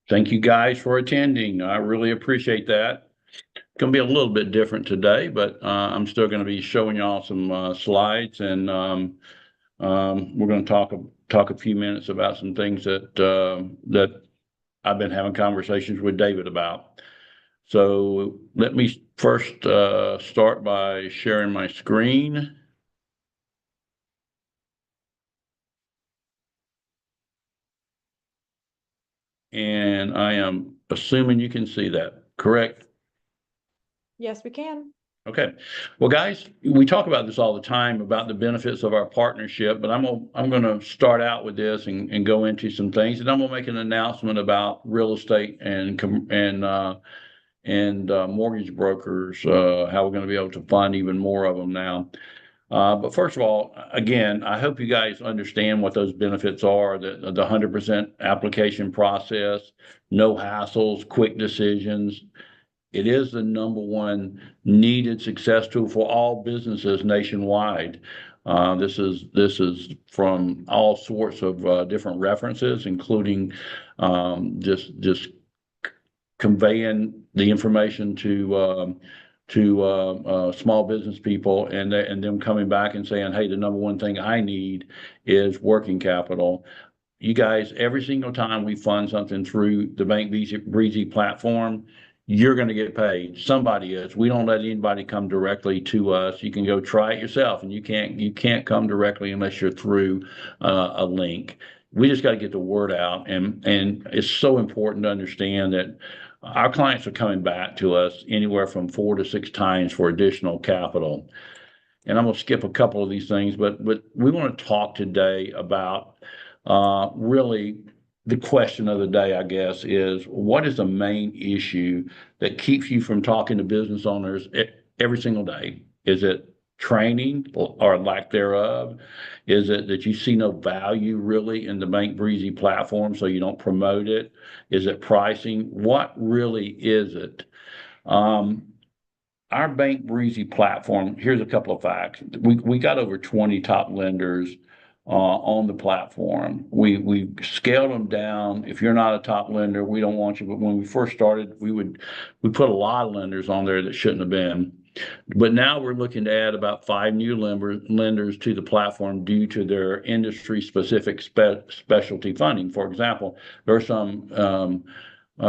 Thank you guys for attending. I really appreciate that. It's going to be a little bit different today, but I'm still going to be showing y'all some slides, and we're going to talk a few minutes about some things that I've been having conversations with David about. So let me first start by sharing my screen, and I am assuming you can see that, correct? Yes, we can. Okay. Well, guys, we talk about this all the time about the benefits of our partnership, but I'm gonna start out with this and go into some things, and I'm gonna make an announcement about real estate and mortgage brokers, how we're going to be able to fund even more of them now. But first of all, again, I hope you guys understand what those benefits are, the 100% application process, no hassles, quick decisions. It is the number one needed success tool for all businesses nationwide. This is from all sorts of different references, including just conveying the information to small business people, and them coming back and saying, "Hey, the number one thing I need is working capital." You guys, every single time we fund something through the Bank Breezy platform, you're going to get paid. Somebody is. We don't let anybody come directly to us. You can go try it yourself, and you can't come directly unless you're through a link. We just got to get the word out, and it's so important to understand that our clients are coming back to us anywhere from 4 to 6 times for additional capital. And I'm going to skip a couple of these things, but we want to talk today about really the question of the day, I guess, is what is the main issue that keeps you from talking to business owners every single day? Is it training or lack thereof? Is it that you see no value really in the Bank Breezy platform, so you don't promote it? Is it pricing? What really is it? Um, our Bank Breezy platform, here's a couple of facts. We got over 20 top lenders on the platform. We scaled them down. If you're not a top lender, we don't want you. But when we first started, we put a lot of lenders on there that shouldn't have been. But now we're looking to add about 5 new lenders to the platform due to their industry specific specialty funding. For example, there are some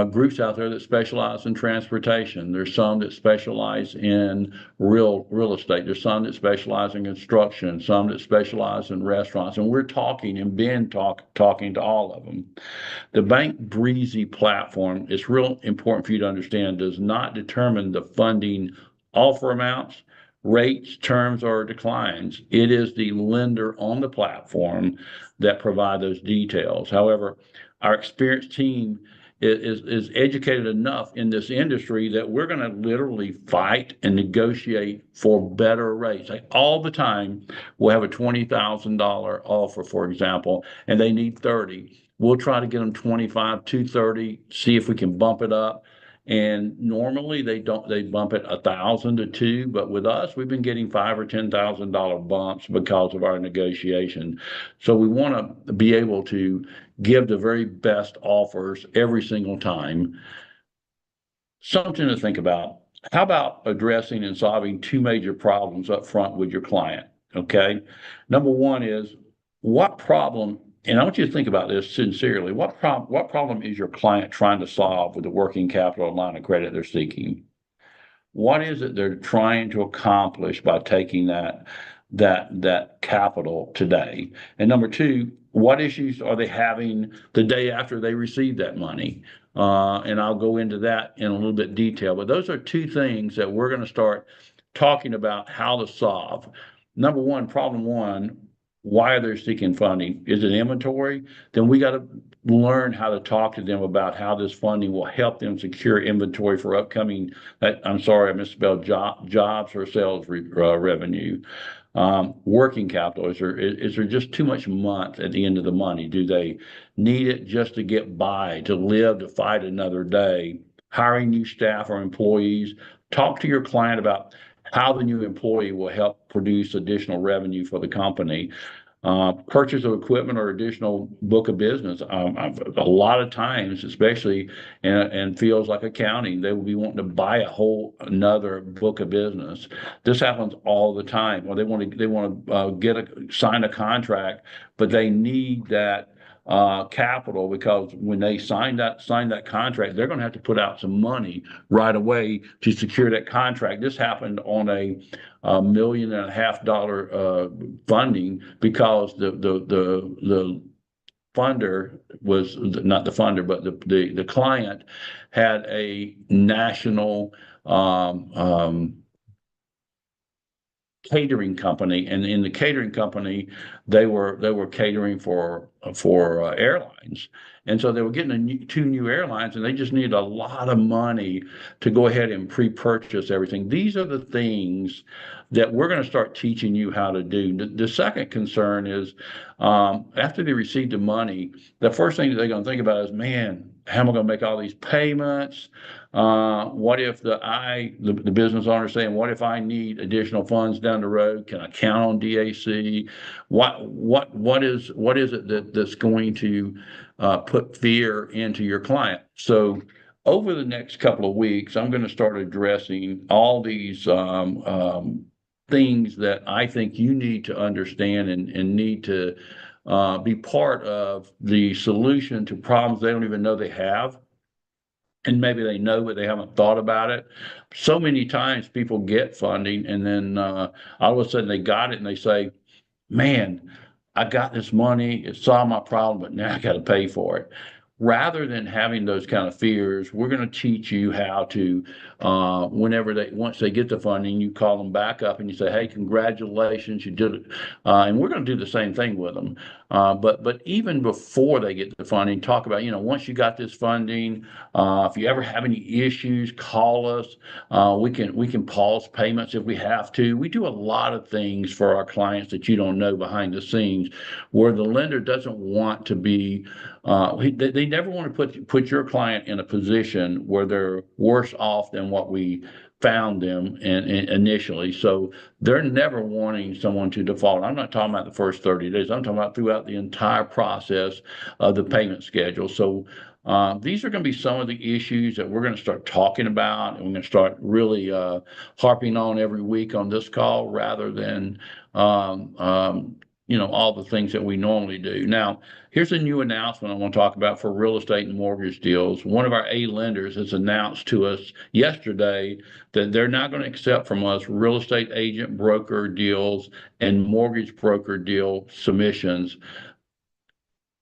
groups out there that specialize in transportation. There's some that specialize in real estate. There's some that specialize in construction, some that specialize in restaurants. And we're talking and been talking to all of them. The Bank Breezy platform, it's real important for you to understand, does not determine the funding offer amounts, rates, terms, or declines. It is the lender on the platform that provide those details. However, our experienced team is educated enough in this industry that we're going to literally fight and negotiate for better rates. Like all the time, we'll have a $20,000 offer, for example, and they need 30. We'll try to get them 25 to 30, see if we can bump it up. And normally they bump it 1,000 to two, but with us, we've been getting $5,000 or $10,000 bumps because of our negotiation. So we want to be able to give the very best offers every single time. Something to think about. How about addressing and solving two major problems up front with your client? Okay. Number one is what problem, and I want you to think about this sincerely. What problem is your client trying to solve with the working capital line of credit they're seeking? What is it they're trying to accomplish by taking that capital today? And number two, what issues are they having the day after they receive that money? And I'll go into that in a little bit detail. But those are two things that we're going to start talking about how to solve. Number one, problem one, why are they seeking funding? Is it inventory? Then we got to learn how to talk to them about how this funding will help them secure inventory for upcoming, I'm sorry, I misspelled jobs or sales revenue. Working capital, is there just too much month at the end of the money? Do they need it just to get by, to live, to fight another day? Hiring new staff or employees. Talk to your client about how the new employee will help produce additional revenue for the company. purchase of equipment or additional book of business. A lot of times, especially in fields like accounting, they will be wanting to buy a whole another book of business. This happens all the time. Well, they want to sign a contract, but they need that capital, because when they sign that contract, they're going to have to put out some money right away to secure that contract. This happened on a $1.5 million funding, because the funder was not the funder, but the client had a national catering company, and in the catering company, they were catering for airlines, and so they were getting two new airlines, and they just needed a lot of money to go ahead and pre-purchase everything. These are the things that we're going to start teaching you how to do. The second concern is, after they receive the money, the first thing that they're going to think about is, man, how am I going to make all these payments? What if the business owner saying, what if I need additional funds down the road? Can I count on DAC? What is it that's going to put fear into your client? So over the next couple of weeks, I'm going to start addressing all these things that I think you need to understand and need to be part of the solution to problems they don't even know they have. And maybe they know, but they haven't thought about it. So many times people get funding, and then all of a sudden they got it and they say, man, I got this money, it solved my problem, but now I got to pay for it. Rather than having those kind of fears, we're going to teach you how to, once they get the funding, you call them back up and you say, hey, congratulations, you did it. And we're going to do the same thing with them. But even before they get the funding, talk about, once you got this funding, if you ever have any issues, call us. We can pause payments if we have to. We do a lot of things for our clients that you don't know behind the scenes, where the lender doesn't want to be, they never want to put your client in a position where they're worse off than what we found them initially. So they're never wanting someone to default. I'm not talking about the first 30 days. I'm talking about throughout the entire process of the payment schedule. So these are going to be some of the issues that we're going to start talking about, and we're going to start really harping on every week on this call, rather than all the things that we normally do. Now, here's a new announcement I want to talk about for real estate and mortgage deals. One of our A lenders has announced to us yesterday that they're not going to accept from us real estate agent broker deals and mortgage broker deal submissions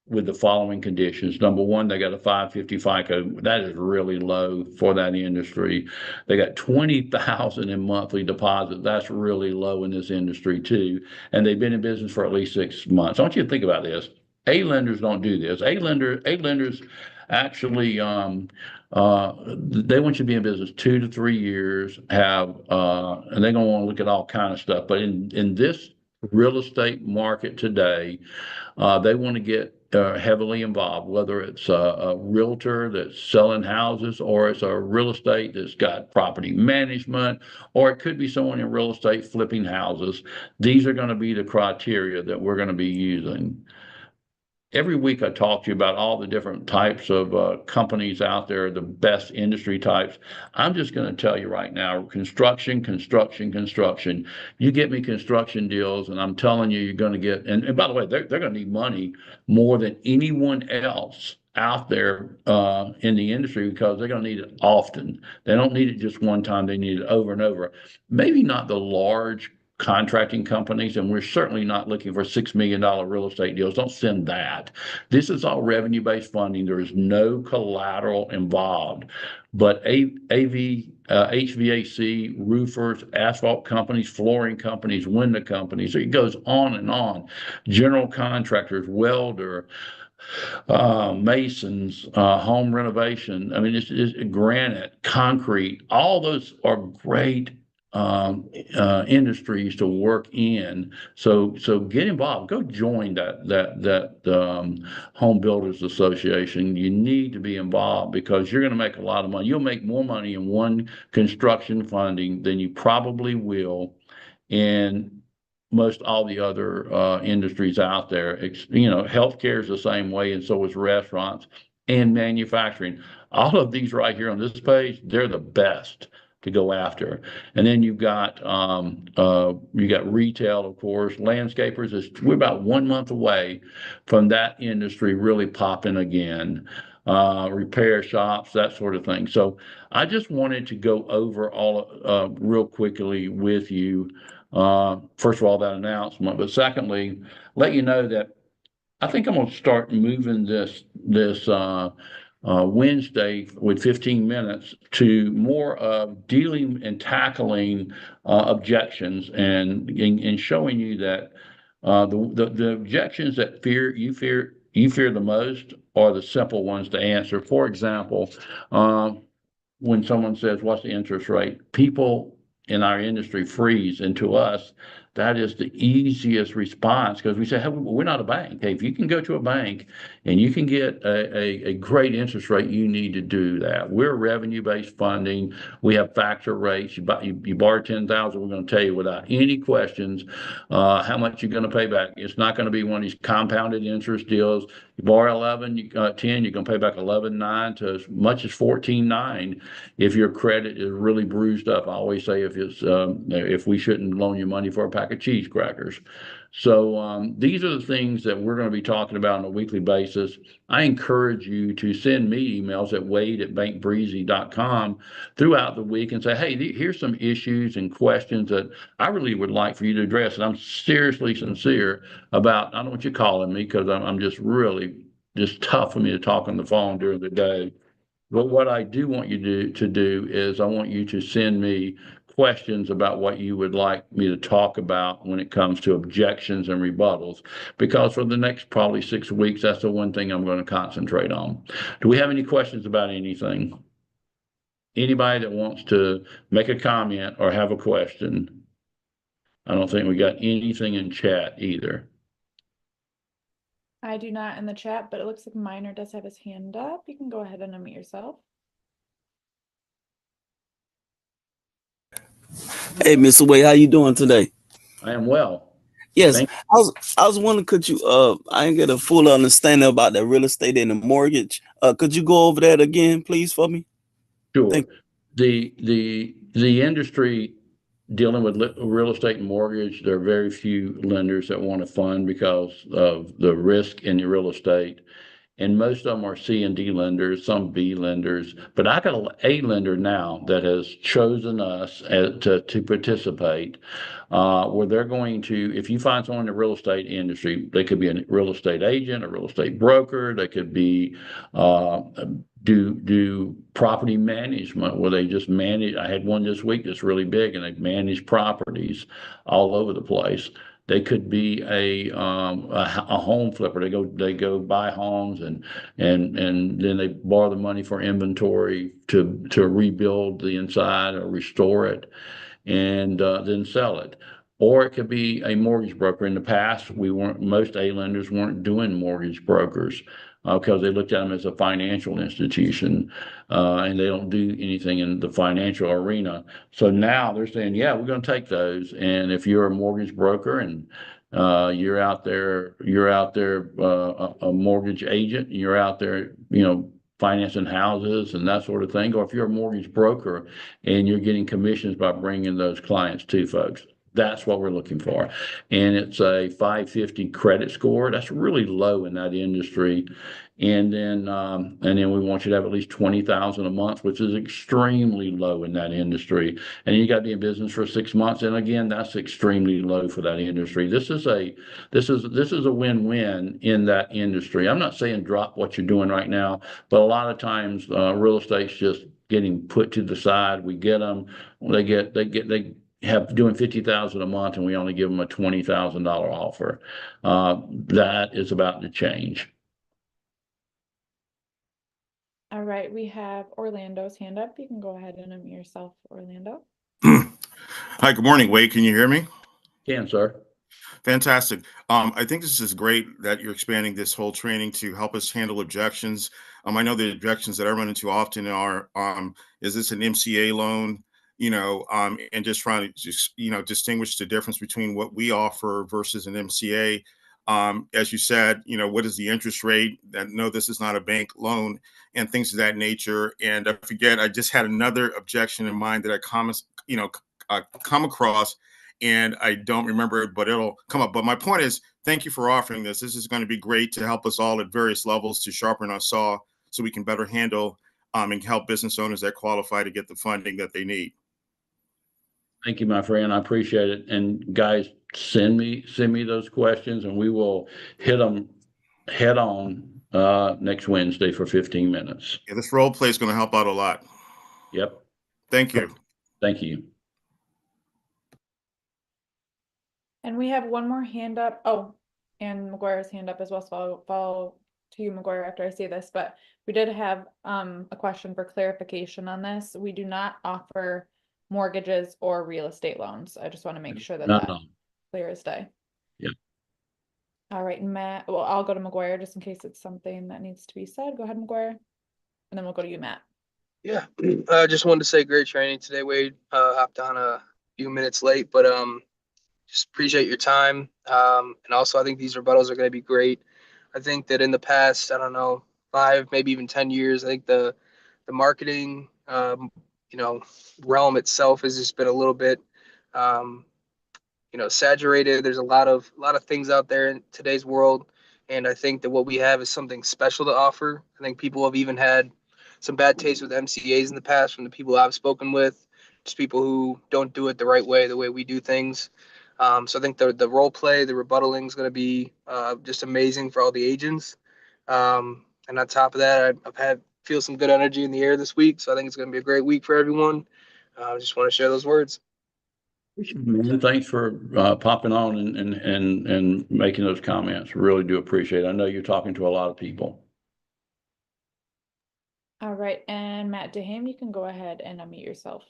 with the following conditions. Number one, they got a 550 FICO. That is really low for that industry. They got 20,000 in monthly deposit. That's really low in this industry too. And they've been in business for at least 6 months. I want you to think about this. A lenders don't do this. A lenders actually, they want you to be in business 2 to 3 years, and they're going to want to look at all kind of stuff. But in this real estate market today, they want to get heavily involved, whether it's a realtor that's selling houses, or it's a real estate that's got property management, or it could be someone in real estate flipping houses. These are going to be the criteria that we're going to be using. Every week I talk to you about all the different types of companies out there, the best industry types. I'm just going to tell you right now, construction. You get me construction deals, and I'm telling you, you're going to get, and by the way, they're going to need money more than anyone else out there in the industry, because they're going to need it often. They don't need it just one time. They need it over and over. Maybe not the large contracting companies, and we're certainly not looking for $6 million real estate deals. Don't send that. This is all revenue-based funding. There is no collateral involved. But HVAC, roofers, asphalt companies, flooring companies, window companies, it goes on and on. General contractors, welder, masons, home renovation. I mean, it's granite, concrete. All those are great industries to work in. So get involved. Go join that Home Builders Association. You need to be involved, because you're going to make a lot of money. You'll make more money in one construction funding than you probably will in most all the other industries out there. You know, healthcare is the same way, and so is restaurants and manufacturing. All of these right here on this page, they're the best to go after. And then you got retail, of course. Landscapers we're about 1 month away from that industry really popping again. Repair shops, that sort of thing. So I just wanted to go over all real quickly with you. First of all, that announcement, but secondly, let you know that I think I'm going to start moving this Wednesday with 15 minutes to more of dealing and tackling objections and showing you that the objections that you fear the most are the simple ones to answer. For example, when someone says, "What's the interest rate?" People in our industry freeze, and to us, that is the easiest response because we say, "Hey, we're not a bank. Hey, if you can go to a bank and you can get a great interest rate, you need to do that. We're revenue-based funding. We have factor rates. You borrow 10,000, we're going to tell you without any questions how much you're going to pay back. It's not going to be one of these compounded interest deals. You borrow 11, 10, you're going to pay back 11.9 to as much as 14.9 if your credit is really bruised up. I always say if we shouldn't loan you money for a pack of cheese crackers. So these are the things that we're going to be talking about on a weekly basis. I encourage you to send me emails at wade@bankbreezy.com throughout the week and say, "Hey, here's some issues and questions that I really would like for you to address." And I'm seriously sincere about, I don't want you calling me because I'm just really just tough for me to talk on the phone during the day. But what I do want you to do is I want you to send me questions about what you would like me to talk about when it comes to objections and rebuttals, because for the next probably 6 weeks, that's the one thing I'm going to concentrate on. Do we have any questions about anything? Anybody that wants to make a comment or have a question? I don't think we got anything in chat either. I do not in the chat, but it looks like Minor does have his hand up. You can go ahead and unmute yourself. Hey, Mr. Wade, how you doing today? I am well. Yes, Thank I was wondering, could you I didn't get a full understanding about the real estate and the mortgage. Could you go over that again, please, for me? Sure. Thank The industry dealing with real estate and mortgage, there are very few lenders that want to fund because of the risk in the real estate. And most of them are C and D lenders, some B lenders. But I got a lender now that has chosen us to participate, where they're going to, if you find someone in the real estate industry, they could be a real estate agent, a real estate broker, they could be do property management where they just manage. I had one this week that's really big, and they manage properties all over the place. They could be a home flipper. They go buy homes and then they borrow the money for inventory to rebuild the inside or restore it, and then sell it. Or it could be a mortgage broker. In the past, most A lenders weren't doing mortgage brokers because they looked at them as a financial institution, and they don't do anything in the financial arena. So now they're saying, yeah, we're going to take those. And if you're a mortgage broker and you're out there, a mortgage agent, and you're out there, financing houses and that sort of thing, or if you're a mortgage broker and you're getting commissions by bringing those clients to folks, that's what we're looking for. And it's a 550 credit score. That's really low in that industry. And then we want you to have at least 20,000 a month, which is extremely low in that industry. And you got to be in business for 6 months. And again, that's extremely low for that industry. This is a win-win in that industry. I'm not saying drop what you're doing right now, but a lot of times real estate's just getting put to the side. We get them, they have doing 50,000 a month, and we only give them a $20,000 offer. That is about to change. All right, we have Orlando's hand up. You can go ahead and unmute yourself, Orlando. Hi, good morning, Wade. Can you hear me? Can, sir. Fantastic. I think this is great that you're expanding this whole training to help us handle objections. I know the objections that I run into often are, is this an MCA loan? and just trying to just, distinguish the difference between what we offer versus an MCA. As you said, what is the interest rate? That no, this is not a bank loan, and things of that nature. And I forget, I just had another objection in mind that I come across, and I don't remember it, but it'll come up. But my point is, thank you for offering this. This is going to be great to help us all at various levels to sharpen our saw so we can better handle and help business owners that qualify to get the funding that they need. Thank you, my friend. I appreciate it. And guys, send me those questions and we will hit them head on next Wednesday for 15 minutes. Yeah, this role play is going to help out a lot. Yep. Thank you. Thank you. And we have one more hand up. Oh, and McGuire's hand up as well. So I'll follow to you, McGuire, after I say this, but we did have a question for clarification on this. We do not offer mortgages or real estate loans. I just want to make sure that that's clear as day. Yeah. All right, Matt. Well, I'll go to McGuire just in case it's something that needs to be said. Go ahead, McGuire. And then we'll go to you, Matt. Yeah, I just wanted to say great training today, Wade. Hopped on a few minutes late, but just appreciate your time. And also, I think these rebuttals are going to be great. I think that in the past, I don't know, 5, maybe even 10 years, I think the marketing, realm itself has just been a little bit, saturated. There's a lot of things out there in today's world, and I think that what we have is something special to offer. I think people have even had some bad taste with MCAs in the past from the people I've spoken with, just people who don't do it the right way, the way we do things. So I think the role play, the rebuttaling is going to be just amazing for all the agents. And on top of that, feel some good energy in the air this week. So I think it's going to be a great week for everyone. I just want to share those words. Man, thanks for popping on and making those comments. Really do appreciate it. I know you're talking to a lot of people. All right, and Matt Deham, you can go ahead and unmute yourself.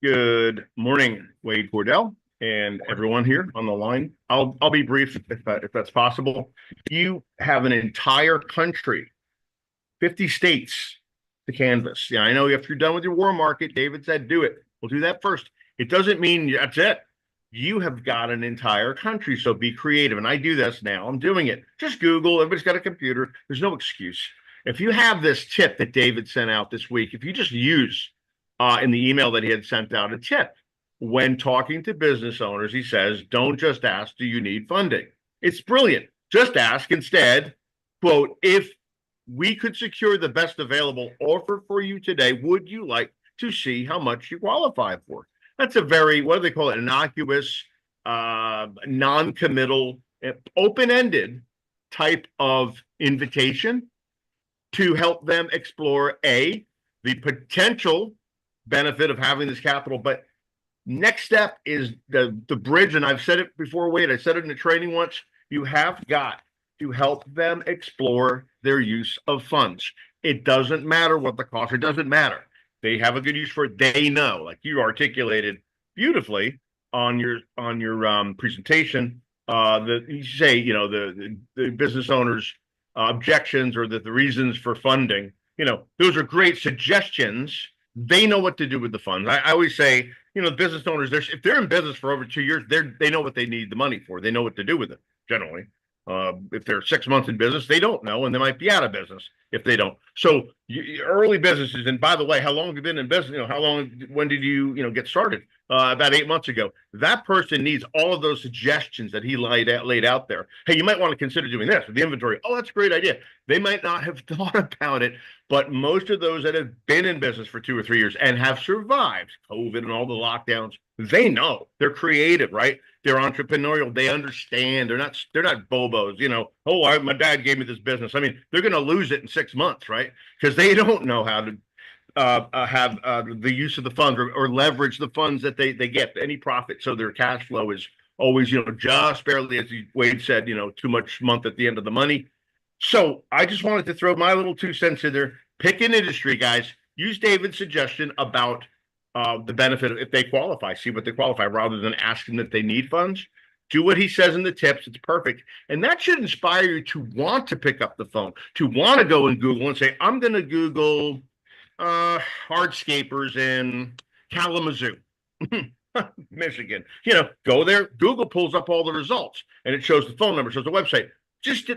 Good morning, Wade Cordell and everyone here on the line. I'll be brief if that's possible. You have an entire country, 50 states to canvas. Yeah, I know if you're done with your war market, David said do it. We'll do that first. It doesn't mean that's it. You have got an entire country, so be creative. And I do this now. I'm doing it. Just Google. Everybody's got a computer. There's no excuse. If you have this tip that David sent out this week, if you just use in the email that he had sent out a tip, when talking to business owners, he says, don't just ask, do you need funding? It's brilliant. Just ask instead, quote, if we could secure the best available offer for you today, would you like to see how much you qualify for? That's a very, what do they call it? Innocuous, non-committal, open-ended type of invitation to help them explore the potential benefit of having this capital. But next step is the bridge. And I've said it before, Wade, I said it in the training once. You have got to help them explore their use of funds. It doesn't matter what the cost, it doesn't matter. They have a good use for it. They know, like you articulated beautifully on your presentation, you say, the business owners' objections or the reasons for funding, those are great suggestions. They know what to do with the funds. I always say, business owners, if they're in business for over 2 years, they know what they need the money for. They know what to do with it, generally. If they're 6 months in business, they don't know, and they might be out of business if they don't. So early businesses, and by the way, how long have you been in business? When did you, get started? About 8 months ago. That person needs all of those suggestions that he laid out there. Hey, you might want to consider doing this with the inventory. Oh, that's a great idea. They might not have thought about it, but most of those that have been in business for 2 or 3 years and have survived COVID and all the lockdowns, they know. They're creative, right? They're entrepreneurial. They understand. They're not bobos, my dad gave me this business. I mean, they're going to lose it in 6 months, right? Because they don't know how to have the use of the funds or leverage the funds that they get, any profit. So their cash flow is always, just barely, as Wade said, too much month at the end of the money. So I just wanted to throw my little 2 cents in there. Pick an industry, guys. Use David's suggestion about the benefit if they qualify, see what they qualify, rather than asking that they need funds. Do what he says in the tips. It's perfect. And that should inspire you to want to pick up the phone, to want to go and Google and say, I'm going to Google hardscapers in Kalamazoo. Michigan. Go there. Google pulls up all the results and it shows the phone number, shows the website.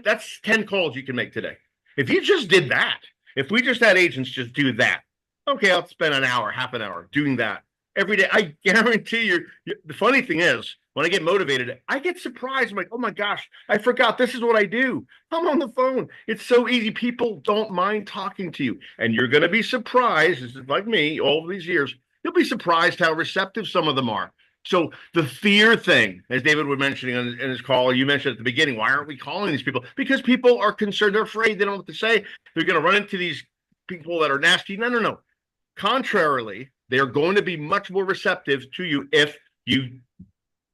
That's 10 calls you can make today. If you just did that, if we just had agents just do that, okay, I'll spend an hour, half an hour doing that every day. I guarantee you. The funny thing is, when I get motivated, I get surprised. I'm like, oh my gosh, I forgot this is what I do. I'm on the phone. It's so easy. People don't mind talking to you. And you're going to be surprised, this is like me, all of these years, you'll be surprised how receptive some of them are. So the fear thing, as David was mentioning in his call, or you mentioned at the beginning, why aren't we calling these people? Because people are concerned. They're afraid. They don't know what to say. They're going to run into these people that are nasty. No. Contrarily, they are going to be much more receptive to you if you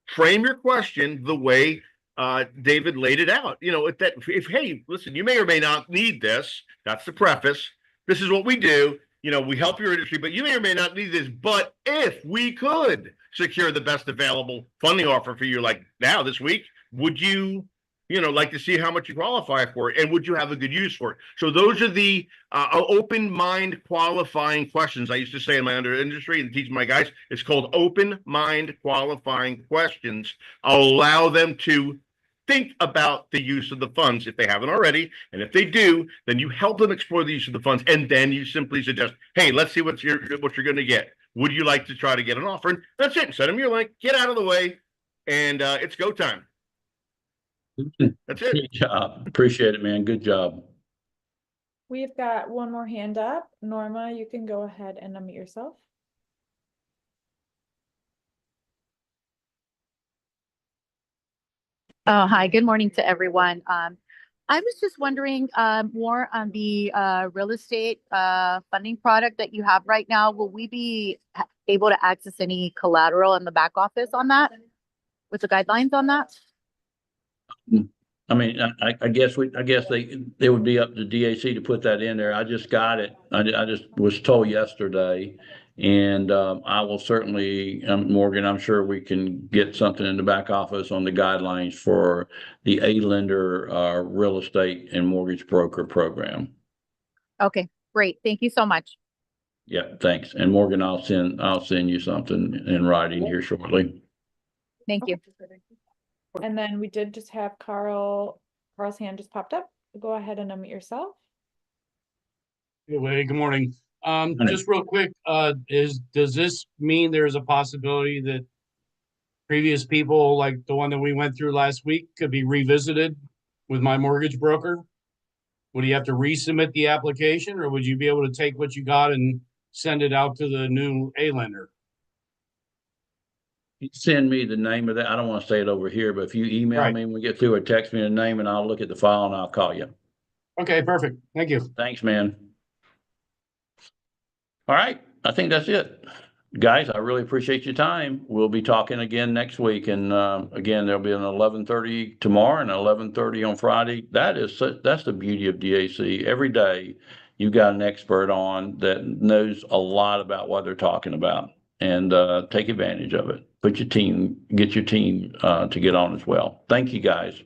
frame your question the way David laid it out. If hey, listen, you may or may not need this. That's the preface. This is what we do. We help your industry, but you may or may not need this. But if we could secure the best available funding offer for you, like now this week, would you, like to see how much you qualify for it, and would you have a good use for it? So those are the open mind qualifying questions. I used to say in my industry and teach my guys, it's called open mind qualifying questions. I'll allow them to think about the use of the funds if they haven't already. And if they do, then you help them explore the use of the funds. And then you simply suggest, hey, let's see what you're going to get. Would you like to try to get an offer? And that's it. Send them your link, get out of the way, and it's go time. That's it. Good job. Appreciate it, man. Good job. We've got one more hand up. Norma, you can go ahead and unmute yourself. Oh, hi, good morning to everyone. I was just wondering more on the real estate funding product that you have right now. Will we be able to access any collateral in the back office on that? With the guidelines on that? I mean, I guess they would be up to DAC to put that in there. I just got it. I just was told yesterday. And I will certainly, Morgan, I'm sure we can get something in the back office on the guidelines for the A-lender real estate and mortgage broker program. Okay, great. Thank you so much. Yeah, thanks. And Morgan, I'll send you something in writing here shortly. Thank you. And then we did just have Carl's hand just popped up. Go ahead and unmute yourself. Good morning. Just real quick, does this mean there's a possibility that previous people, like the one that we went through last week, could be revisited with my mortgage broker? Would he have to resubmit the application, or would you be able to take what you got and send it out to the new A-lender? Send me the name of that. I don't want to say it over here, but if you email me when we get through, or text me the name, and I'll look at the file and I'll call you. Okay, perfect. Thank you. Thanks, man. All right, I think that's it. Guys, I really appreciate your time. We'll be talking again next week. And again, there'll be an 11:30 tomorrow and 11:30 on Friday. That's the beauty of DAC. Every day you've got an expert on that knows a lot about what they're talking about, and take advantage of it. Get your team to get on as well. Thank you, guys.